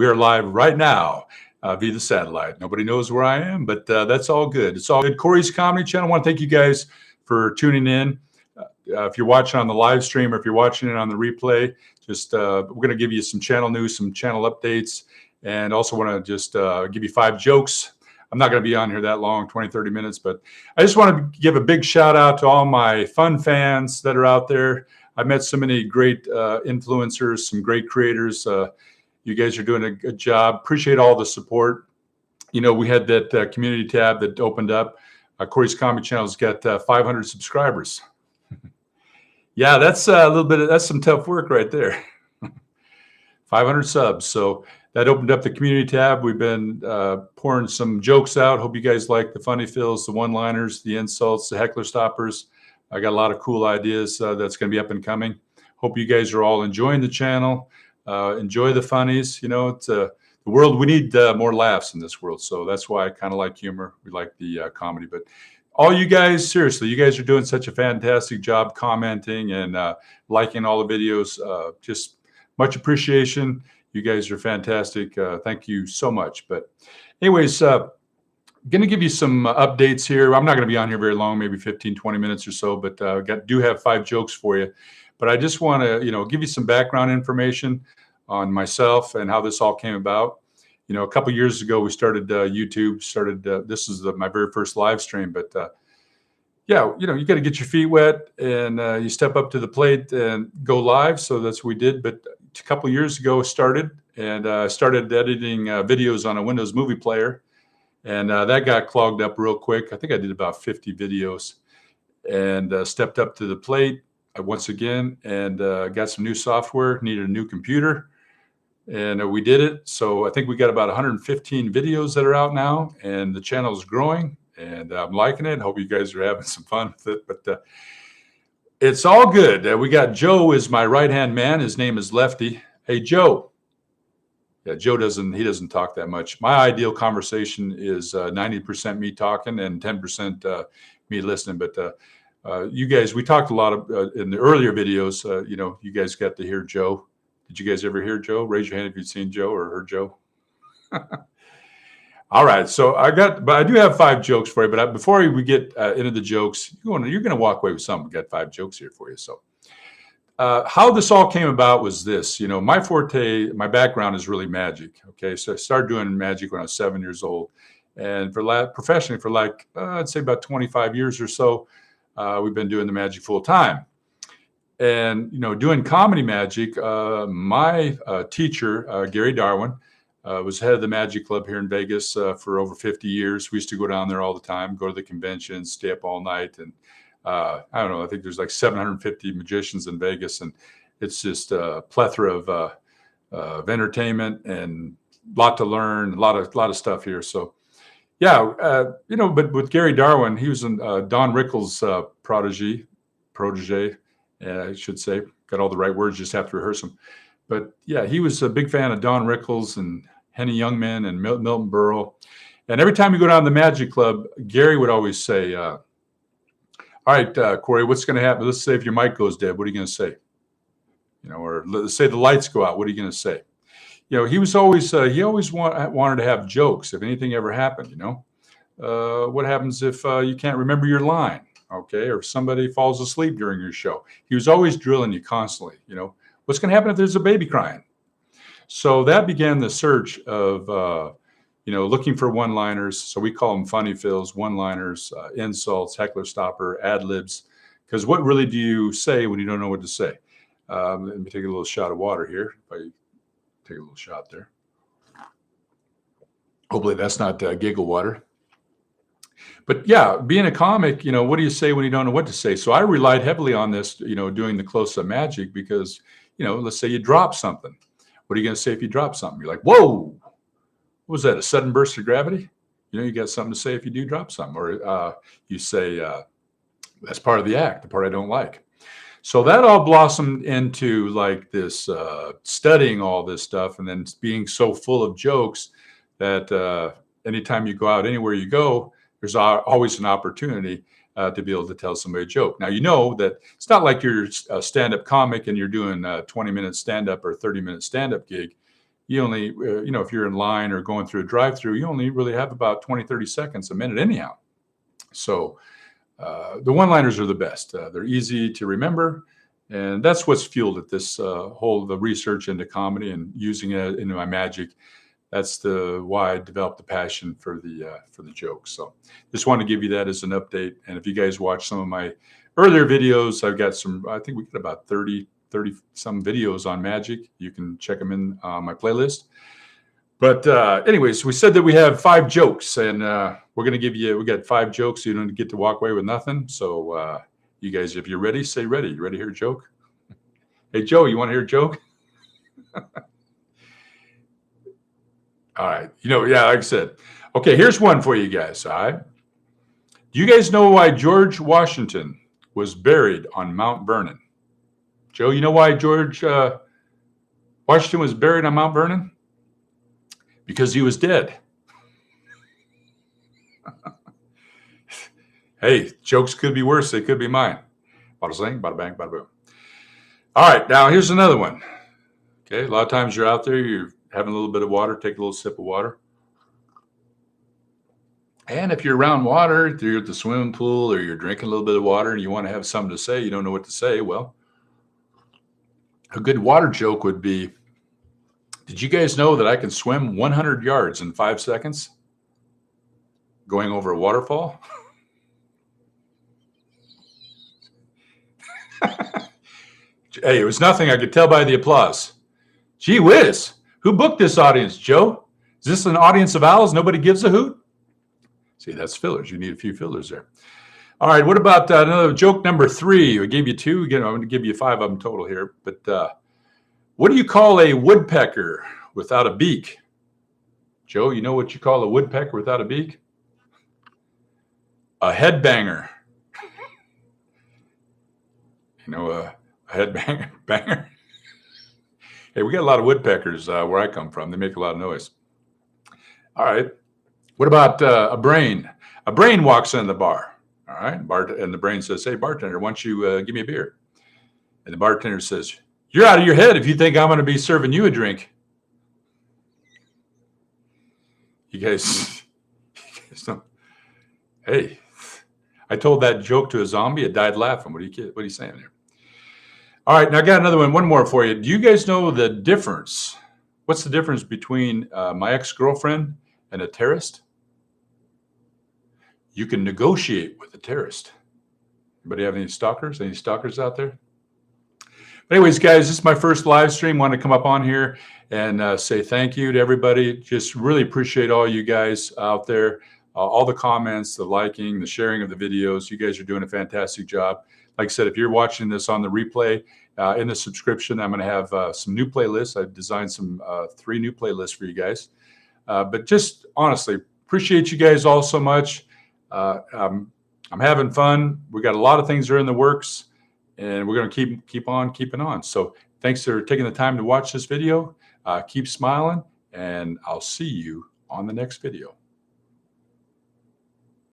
We are live right now via the satellite. Nobody knows where I am, but that's all good. It's all good. Cory's Comedy Channel. I want to thank you guys for tuning in. If you're watching on the live stream or if you're watching it on the replay, just we're going to give you some channel news, some channel updates, and also want to just give you 5 jokes. I'm not going to be on here that long, 20, 30 minutes, but I just want to give a big shout out to all my fun fans that are out there. I've met so many great influencers, some great creators. You guys are doing a good job. Appreciate all the support. You know, we had that community tab that opened up. Cory's Comedy Channel's got 500 subscribers. Yeah, that's a little bit that's some tough work right there. 500 subs. So that opened up the community tab. We've been pouring some jokes out. Hope you guys like the funny fills, the one-liners, the insults, the heckler stoppers. I got a lot of cool ideas that's going to be up and coming. Hope you guys are all enjoying the channel. Enjoy the funnies. You know, it's the world. We need more laughs in this world. So that's why I kind of like humor. We like the comedy. But all you guys, seriously, you guys are doing such a fantastic job commenting and liking all the videos. Just much appreciation. You guys are fantastic. Thank you so much. But anyways, going to give you some updates here. I'm not going to be on here very long, maybe 15, 20 minutes or so, but do have 5 jokes for you. But I just want to, give you some background information on myself and how this all came about. You know, a couple years ago, we started YouTube, this is my very first live stream, but yeah, you got to get your feet wet and you step up to the plate and go live. So that's what we did. But a couple of years ago, started editing videos on a Windows movie player. And that got clogged up real quick. I think I did about 50 videos and stepped up to the plate once again and got some new software, needed a new computer. And we did it. So I think we got about 115 videos that are out now, and the channel is growing, and I'm liking it. Hope you guys are having some fun with it. But it's all good. We got Joe is my right-hand man. His name is Lefty. Hey, Joe. Yeah, Joe doesn't talk that much. My ideal conversation is 90% me talking and 10% me listening. But you guys, we talked a lot in the earlier videos. You guys got to hear Joe. Did you guys ever hear Joe? Raise your hand if you've seen Joe or heard Joe. All right, so but I do have 5 jokes for you. But before we get into the jokes, you're going to walk away with something. We got 5 jokes here for you. So how this all came about was this. My forte, my background is really magic. Okay, so I started doing magic when I was 7 years old, and professionally for I'd say about 25 years or so, we've been doing the magic full time. And, doing comedy magic, my teacher, Gary Darwin, was head of the Magic Club here in Vegas for over 50 years. We used to go down there all the time, go to the conventions, stay up all night. And I don't know, I think there's like 750 magicians in Vegas. And it's just a plethora of entertainment and a lot to learn, a lot of stuff here. So, yeah, but with Gary Darwin, he was Don Rickles' protege. I should say, got all the right words, just have to rehearse them. But yeah, he was a big fan of Don Rickles and Henny Youngman and Milton Berle. And every time you go down to the Magic Club, Gary would always say, all right, Cory, what's going to happen? Let's say if your mic goes dead, what are you going to say? Or let's say the lights go out, what are you going to say? He was always, wanted to have jokes if anything ever happened, what happens if you can't remember your line? Okay, or if somebody falls asleep during your show. He was always drilling you constantly, what's going to happen if there's a baby crying? So that began the search of, looking for one-liners. So we call them funny fills, one-liners, insults, heckler stopper, ad-libs. Because what really do you say when you don't know what to say? Let me take a little shot of water here. If I take a little shot there. Hopefully that's not giggle water. But yeah, being a comic, what do you say when you don't know what to say? So I relied heavily on this, doing the close-up magic because, let's say you drop something. What are you going to say if you drop something? You're like, whoa, what was that, a sudden burst of gravity? You got something to say if you do drop something. Or you say, that's part of the act, the part I don't like. So that all blossomed into like this studying all this stuff and then being so full of jokes that anytime you go out, anywhere you go, there's always an opportunity to be able to tell somebody a joke. Now, that it's not like you're a stand-up comic and you're doing a 20-minute stand-up or 30-minute stand-up gig. you only, if you're in line or going through a drive-through, you only really have about 20, 30 seconds a minute anyhow. So the one-liners are the best. They're easy to remember. And that's what's fueled at this the research into comedy and using it into my magic. That's why I developed the passion for the jokes. So just wanted to give you that as an update. And if you guys watch some of my earlier videos, I've got I think we got about 30 some videos on magic. You can check them in my playlist. But anyways, we said that we have 5 jokes, and we're going to we got 5 jokes. So you don't get to walk away with nothing. So you guys, if you're ready, say ready. You ready to hear a joke? Hey, Joe, you want to hear a joke? All right. Yeah, like I said. Okay, here's one for you guys. All right. Do you guys know why George Washington was buried on Mount Vernon? Joe, you know why George Washington was buried on Mount Vernon? Because he was dead. Hey, jokes could be worse. They could be mine. Bada zing, bada bang, bada boom. All right, now here's another one. Okay, a lot of times you're out there, you're having a little bit of water, take a little sip of water. And if you're around water, if you're at the swimming pool or you're drinking a little bit of water and you want to have something to say, you don't know what to say, well, a good water joke would be, did you guys know that I can swim 100 yards in 5 seconds going over a waterfall? Hey, it was nothing. I could tell by the applause. Gee whiz. Who booked this audience, Joe? Is this an audience of owls? Nobody gives a hoot? See, that's fillers. You need a few fillers there. All right. What about another joke number 3? I gave you 2. Again, I'm going to give you 5 of them total here. But what do you call a woodpecker without a beak? Joe, you know what you call a woodpecker without a beak? A headbanger. A headbanger. Hey, we got a lot of woodpeckers where I come from. They make a lot of noise. All right. What about a brain? A brain walks in the bar. All right. And the brain says, hey, bartender, why don't you give me a beer? And the bartender says, you're out of your head if you think I'm going to be serving you a drink. You guys don't. Hey, I told that joke to a zombie. It died laughing. What are you saying there? All right, now I got another one more for you. Do you guys know the difference? What's the difference between my ex-girlfriend and a terrorist? You can negotiate with a terrorist. Anybody have any stalkers? Any stalkers out there? But anyways, guys, this is my first live stream. Want to come up on here and say thank you to everybody. Just really appreciate all you guys out there. All the comments, the liking, the sharing of the videos. You guys are doing a fantastic job. Like I said, if you're watching this on the replay, in the subscription, I'm going to have some new playlists. I've designed some 3 new playlists for you guys. But just honestly, appreciate you guys all so much. I'm having fun. We got a lot of things that are in the works, and we're going to keep on keeping on. So thanks for taking the time to watch this video. Keep smiling, and I'll see you on the next video.